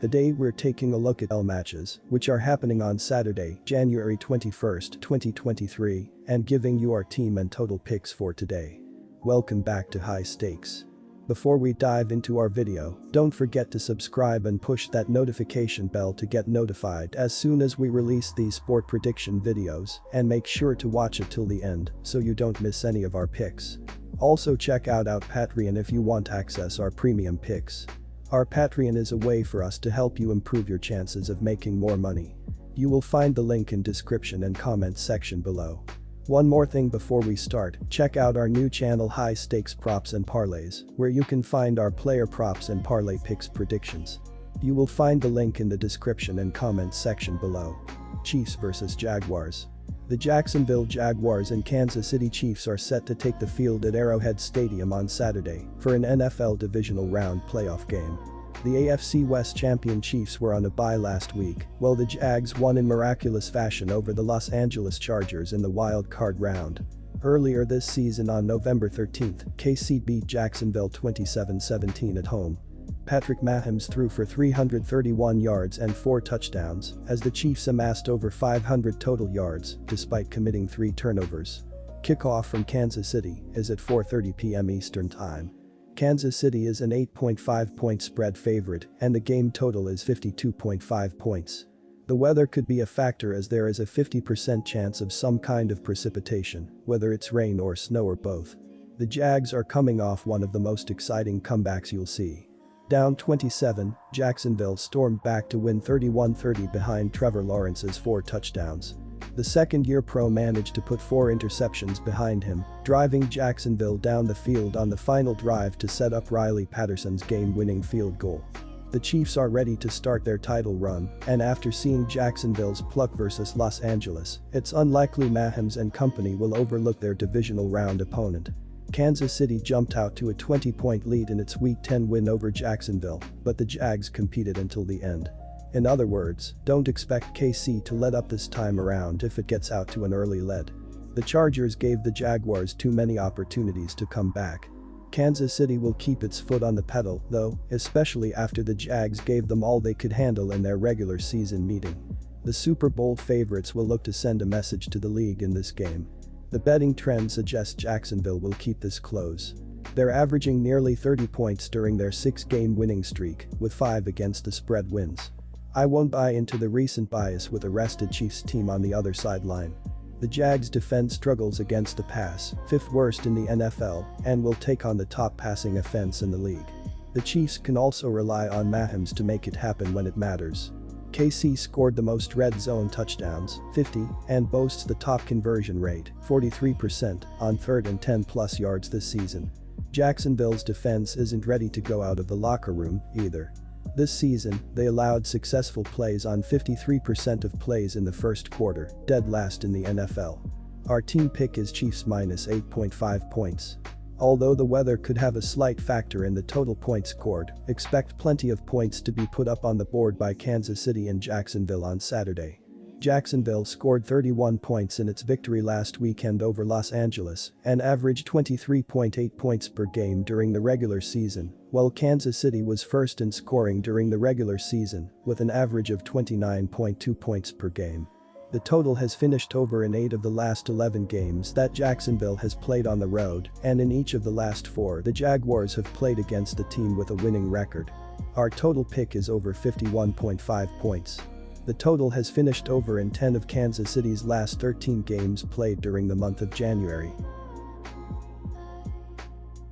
Today we're taking a look at L matches, which are happening on Saturday, January 21st, 2023, and giving you our team and total picks for today. Welcome back to High Stakes. Before we dive into our video, don't forget to subscribe and push that notification bell to get notified as soon as we release these sport prediction videos, and make sure to watch it till the end so you don't miss any of our picks. Also check out our Patreon if you want to access our premium picks. Our Patreon is a way for us to help you improve your chances of making more money. You will find the link in description and comments section below. One more thing before we start, check out our new channel High Stakes Props and Parlays, where you can find our player props and parlay picks predictions. You will find the link in the description and comments section below. Chiefs vs Jaguars. The Jacksonville Jaguars and Kansas City Chiefs are set to take the field at Arrowhead Stadium on Saturday for an NFL divisional round playoff game. The AFC West champion Chiefs were on a bye last week, while the Jags won in miraculous fashion over the Los Angeles Chargers in the wild card round. Earlier this season on November 13th, KC beat Jacksonville 27-17 at home. Patrick Mahomes threw for 331 yards and 4 touchdowns as the Chiefs amassed over 500 total yards despite committing 3 turnovers. Kickoff from Kansas City is at 4:30 p.m. Eastern Time. Kansas City is an 8.5-point spread favorite and the game total is 52.5 points. The weather could be a factor as there is a 50% chance of some kind of precipitation, whether it's rain or snow or both. The Jags are coming off one of the most exciting comebacks you'll see. Down 27, Jacksonville stormed back to win 31-30 behind Trevor Lawrence's 4 touchdowns. The second-year pro managed to put 4 interceptions behind him, driving Jacksonville down the field on the final drive to set up Riley Patterson's game-winning field goal. The Chiefs are ready to start their title run, and after seeing Jacksonville's pluck versus Los Angeles, it's unlikely Mahomes and company will overlook their divisional round opponent. Kansas City jumped out to a 20-point lead in its Week 10 win over Jacksonville, but the Jags competed until the end. In other words, don't expect KC to let up this time around if it gets out to an early lead. The Chargers gave the Jaguars too many opportunities to come back. Kansas City will keep its foot on the pedal, though, especially after the Jags gave them all they could handle in their regular season meeting. The Super Bowl favorites will look to send a message to the league in this game. The betting trend suggests Jacksonville will keep this close. They're averaging nearly 30 points during their 6-game winning streak, with 5 against the spread wins. I won't buy into the recent bias with a rested Chiefs team on the other sideline. The Jags' defense struggles against the pass, 5th worst in the NFL, and will take on the top passing offense in the league. The Chiefs can also rely on Mahomes to make it happen when it matters. KC scored the most red zone touchdowns, 50, and boasts the top conversion rate, 43%, on 3rd and 10+ yards this season. Jacksonville's defense isn't ready to go out of the locker room, either. This season, they allowed successful plays on 53% of plays in the first quarter, dead last in the NFL. Our team pick is Chiefs minus 8.5 points. Although the weather could have a slight factor in the total points scored, expect plenty of points to be put up on the board by Kansas City and Jacksonville on Saturday. Jacksonville scored 31 points in its victory last weekend over Los Angeles and averaged 23.8 points per game during the regular season, while Kansas City was first in scoring during the regular season with an average of 29.2 points per game. The total has finished over in 8 of the last 11 games that Jacksonville has played on the road, and in each of the last 4 the Jaguars have played against a team with a winning record. Our total pick is over 51.5 points. The total has finished over in 10 of Kansas City's last 13 games played during the month of January.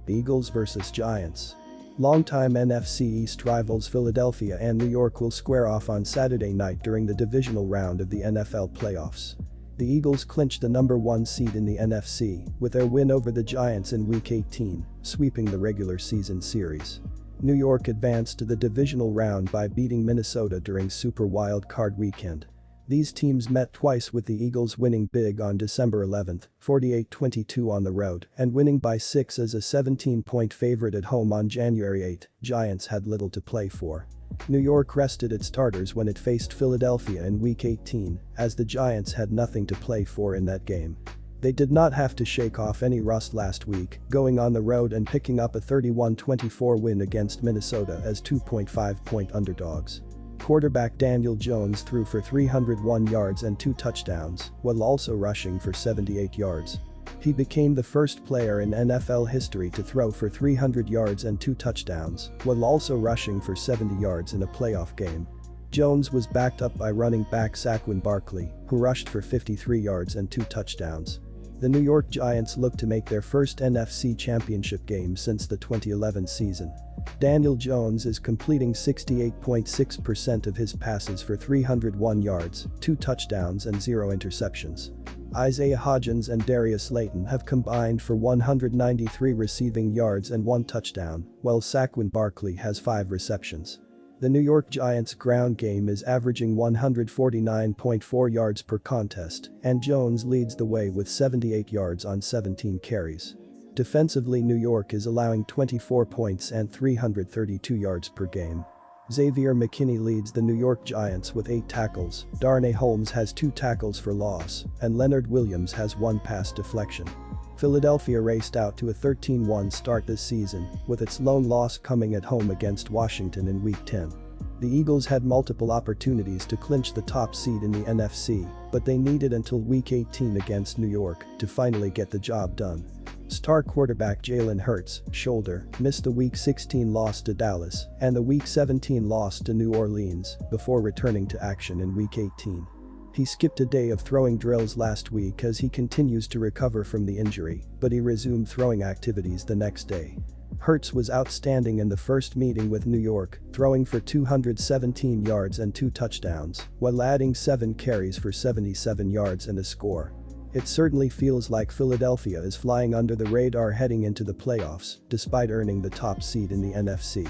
Eagles vs Giants. Longtime NFC East rivals Philadelphia and New York will square off on Saturday night during the divisional round of the NFL playoffs. The Eagles clinched the number 1 seed in the NFC with their win over the Giants in Week 18, sweeping the regular season series. New York advanced to the divisional round by beating Minnesota during Super Wild Card weekend. These teams met twice with the Eagles winning big on December 11, 48-22 on the road, and winning by 6 as a 17-point favorite at home on January 8. Giants had little to play for. New York rested its starters when it faced Philadelphia in Week 18, as the Giants had nothing to play for in that game. They did not have to shake off any rust last week, going on the road and picking up a 31-24 win against Minnesota as 2.5-point underdogs. Quarterback Daniel Jones threw for 301 yards and 2 touchdowns, while also rushing for 78 yards. He became the first player in NFL history to throw for 300 yards and 2 touchdowns, while also rushing for 70 yards in a playoff game. Jones was backed up by running back Saquon Barkley, who rushed for 53 yards and 2 touchdowns. The New York Giants look to make their first NFC Championship game since the 2011 season. Daniel Jones is completing 68.6% of his passes for 301 yards, 2 touchdowns and 0 interceptions. Isaiah Hodgins and Darius Slayton have combined for 193 receiving yards and 1 touchdown, while Saquon Barkley has 5 receptions. The New York Giants' ground game is averaging 149.4 yards per contest, and Jones leads the way with 78 yards on 17 carries. Defensively, New York is allowing 24 points and 332 yards per game. Xavier McKinney leads the New York Giants with 8 tackles, Darnay Holmes has 2 tackles for loss, and Leonard Williams has 1 pass deflection. Philadelphia raced out to a 13-1 start this season, with its lone loss coming at home against Washington in Week 10. The Eagles had multiple opportunities to clinch the top seed in the NFC, but they needed until Week 18 against New York to finally get the job done. Star quarterback Jalen Hurts, shoulder, missed the Week 16 loss to Dallas and the Week 17 loss to New Orleans before returning to action in Week 18. He skipped a day of throwing drills last week as he continues to recover from the injury, but he resumed throwing activities the next day. Hurts was outstanding in the first meeting with New York, throwing for 217 yards and 2 touchdowns, while adding 7 carries for 77 yards and a score. It certainly feels like Philadelphia is flying under the radar heading into the playoffs, despite earning the top seed in the NFC.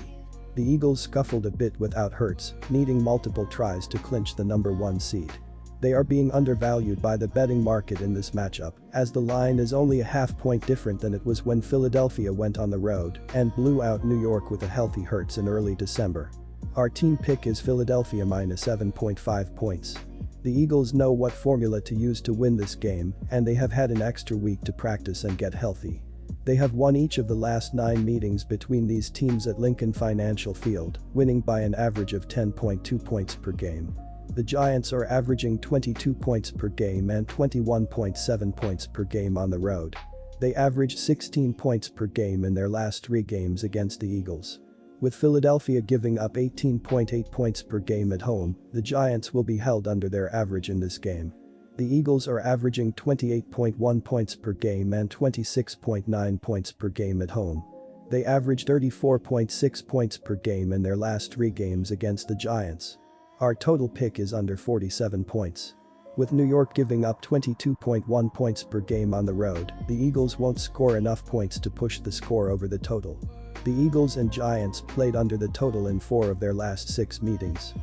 The Eagles scuffled a bit without Hurts, needing multiple tries to clinch the number 1 seed. They are being undervalued by the betting market in this matchup, as the line is only a half point different than it was when Philadelphia went on the road and blew out New York with a healthy Hurts in early December. Our team pick is Philadelphia minus 7.5 points. The Eagles know what formula to use to win this game, and they have had an extra week to practice and get healthy. They have won each of the last 9 meetings between these teams at Lincoln Financial Field, winning by an average of 10.2 points per game. The Giants are averaging 22 points per game and 21.7 points per game on the road. They averaged 16 points per game in their last 3 games against the Eagles. With Philadelphia giving up 18.8 points per game at home, the Giants will be held under their average in this game. The Eagles are averaging 28.1 points per game and 26.9 points per game at home. They averaged 34.6 points per game in their last 3 games against the Giants. Our total pick is under 47 points. With New York giving up 22.1 points per game on the road, the Eagles won't score enough points to push the score over the total. The Eagles and Giants played under the total in 4 of their last 6 meetings.